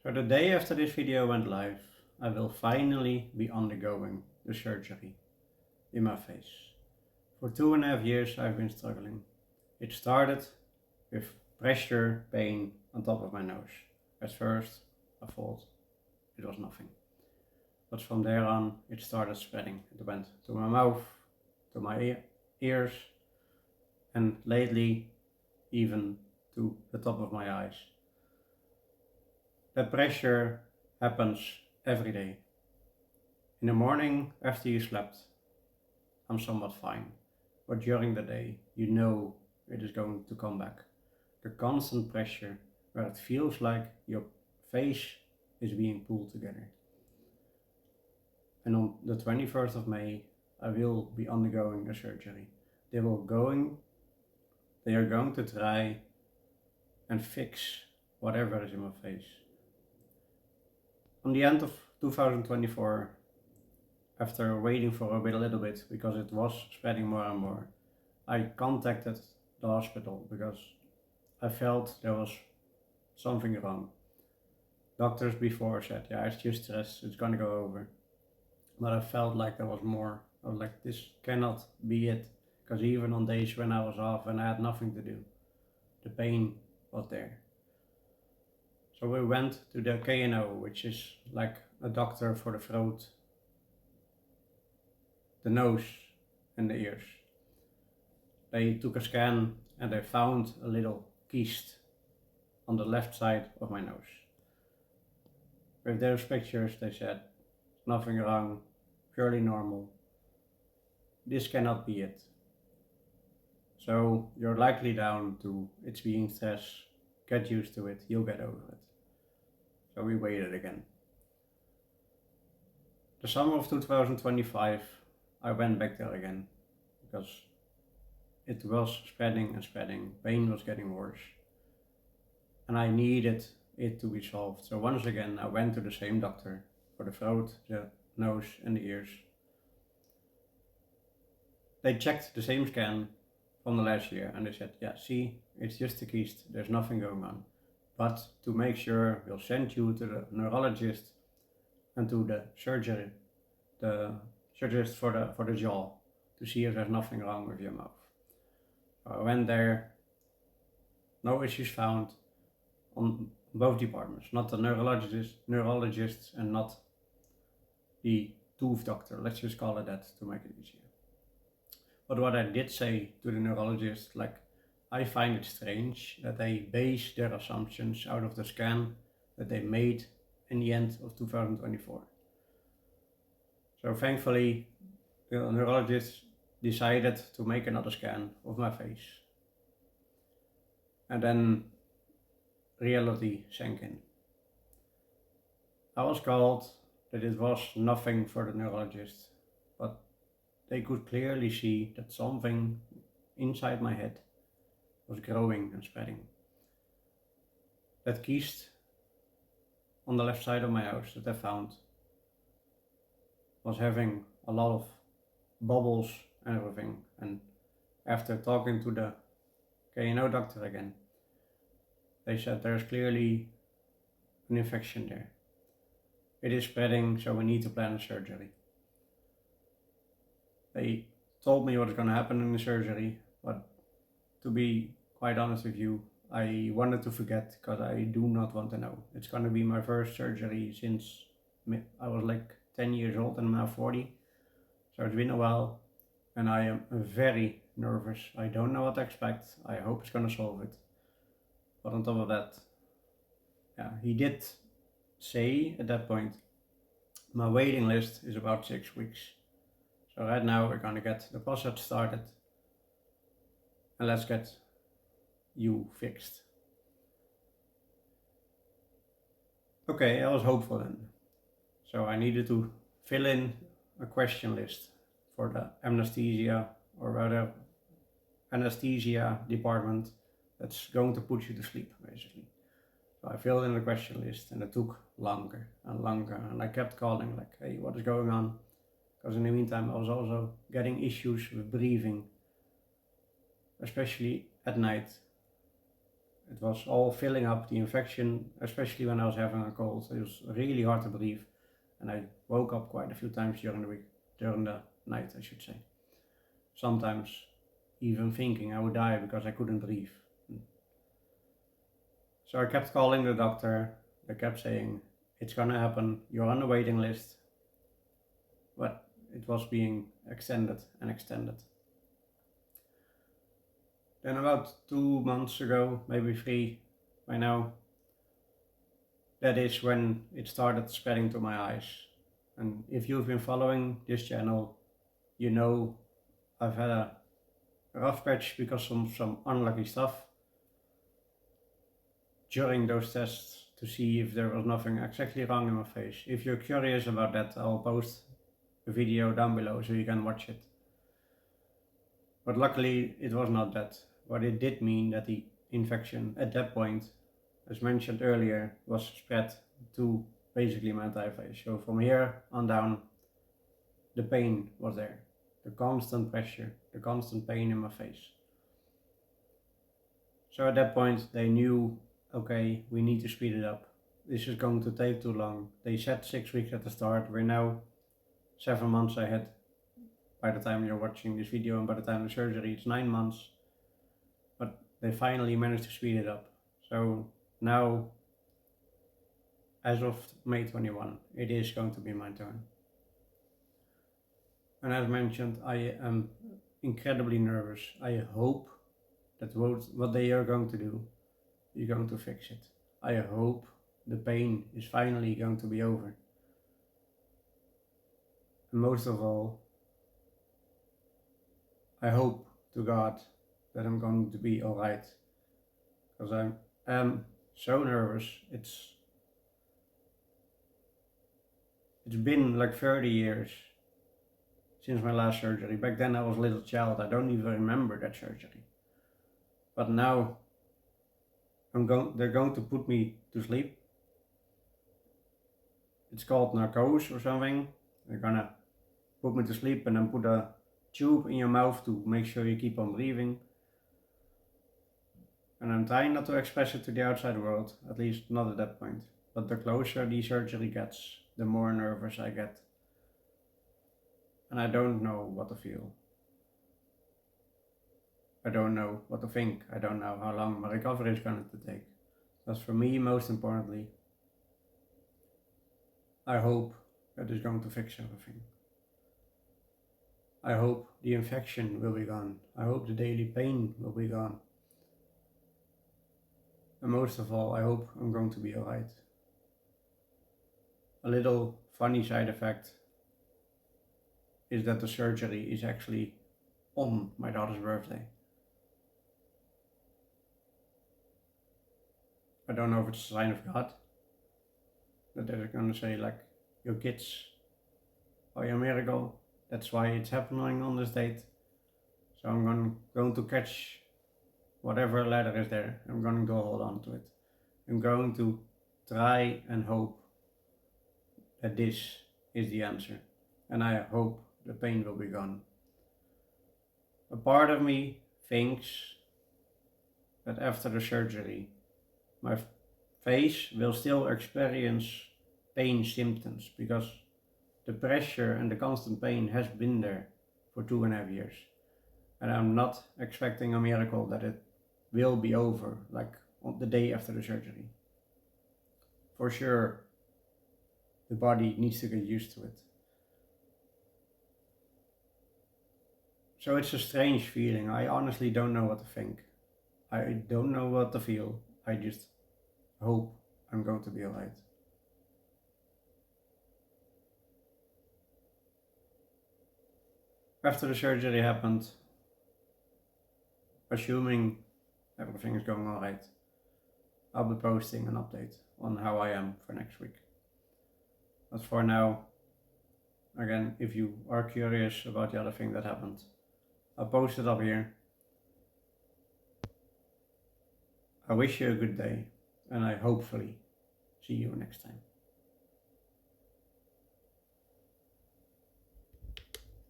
So the day after this video went live, I will finally be undergoing the surgery in my face. For 2.5 years I've been struggling. It started with pressure, pain on top of my nose. At first I thought it was nothing. But from there on it started spreading. It went to my mouth, to my ears, and lately even to the top of my eyes. That pressure happens every day. In the morning after you slept, I'm somewhat fine. But during the day, you know it is going to come back. The constant pressure where it feels like your face is being pulled together. And on the 21st of May, I will be undergoing a surgery. They are going to try and fix whatever is in my face. On the end of 2024, after waiting for a little bit because it was spreading more and more, I contacted the hospital because I felt there was something wrong. Doctors before said, yeah, it's just stress, it's gonna go over. But I felt like there was more. I was like, this cannot be it. Because even on days when I was off and I had nothing to do, the pain was there. So we went to the KNO, which is like a doctor for the throat, the nose and the ears. They took a scan and they found a little kyst on the left side of my nose. With those pictures they said, nothing wrong, purely normal. This cannot be it. So you're likely down to it's being stress, get used to it, you'll get over it. So we waited again. The summer of 2025, I went back there again because it was spreading and spreading, pain was getting worse. And I needed it to be solved. So once again, I went to the same doctor for the throat, the nose and the ears. They checked the same scan from the last year and they said, yeah, see, it's just a kyst, there's nothing going on. But to make sure, we'll send you to the neurologist and to the surgeon, the surgeonist for the jaw, to see if there's nothing wrong with your mouth. So I went there, no issues found on both departments, not the neurologists and not the tooth doctor, let's just call it that to make it easier. But what I did say to the neurologist, like, I find it strange that they base their assumptions out of the scan that they made in the end of 2024. So thankfully, the neurologist decided to make another scan of my face. And then reality sank in. I was called that it was nothing for the neurologist, but they could clearly see that something inside my head was growing and spreading. That kyst on the left side of my nose that I found was having a lot of bubbles and everything. And after talking to the KNO doctor again, they said there's clearly an infection there. It is spreading, so we need to plan a surgery. They told me what is going to happen in the surgery, but to be quite honest with you, I wanted to forget because I do not want to know. It's going to be my first surgery since I was like 10 years old and I'm now 40. So it's been a while and I am very nervous. I don't know what to expect. I hope it's going to solve it. But on top of that, yeah, he did say at that point, my waiting list is about 6 weeks. So right now we're going to get the process started and let's get you fixed. Okay, I was hopeful then. So I needed to fill in a question list for the anesthesia, or rather anesthesia department that's going to put you to sleep basically. So I filled in the question list and it took longer and longer and I kept calling like, hey, what is going on? Because in the meantime I was also getting issues with breathing, especially at night. It was all filling up, the infection, especially when I was having a cold. It was really hard to breathe, and I woke up quite a few times during the night, I should say. Sometimes even thinking I would die because I couldn't breathe. So I kept calling the doctor. They kept saying, it's gonna happen, you're on the waiting list. But it was being extended and extended. Then about 2 months ago, maybe 3 by now, that is when it started spreading to my eyes. And if you've been following this channel, you know I've had a rough patch because of some unlucky stuff during those tests to see if there was nothing exactly wrong in my face. If you're curious about that, I'll post a video down below so you can watch it. But luckily it was not that. But it did mean that the infection at that point, as mentioned earlier, was spread to basically my entire face. So from here on down, the pain was there. The constant pressure, the constant pain in my face. So at that point they knew, okay, we need to speed it up. This is going to take too long. They said 6 weeks at the start. We're now 7 months ahead. By the time you're watching this video and by the time of the surgery, it's 9 months. But they finally managed to speed it up. So now, as of May 21, it is going to be my turn. And as mentioned, I am incredibly nervous. I hope that what they are going to do is going to fix it. I hope the pain is finally going to be over. And most of all, I hope to God that I'm going to be alright. Because I am so nervous. It's been like 30 years since my last surgery. Back then I was a little child. I don't even remember that surgery. But now they're going to put me to sleep. It's called narcose or something. They're gonna put me to sleep and then put a tube in your mouth to make sure you keep on breathing. And I'm trying not to express it to the outside world, at least not at that point. But the closer the surgery gets, the more nervous I get. And I don't know what to feel. I don't know what to think. I don't know how long my recovery is going to take. But for me, most importantly, I hope that it's going to fix everything. I hope the infection will be gone. I hope the daily pain will be gone. And most of all, I hope I'm going to be alright. A little funny side effect is that the surgery is actually on my daughter's birthday. I don't know if it's a sign of God, that they're going to say like, your kids are your miracle, that's why it's happening on this date. So I'm going to catch whatever letter is there. I'm going to hold on to it. I'm going to try and hope that this is the answer. And I hope the pain will be gone. A part of me thinks that after the surgery, my face will still experience pain symptoms because the pressure and the constant pain has been there for 2.5 years. And I'm not expecting a miracle that it will be over like on the day after the surgery. For sure, the body needs to get used to it. So it's a strange feeling. I honestly don't know what to think. I don't know what to feel. I just hope I'm going to be alright. After the surgery happened, assuming everything is going alright, I'll be posting an update on how I am for next week. But for now, again, if you are curious about the other thing that happened, I'll post it up here. I wish you a good day, and I hopefully see you next time.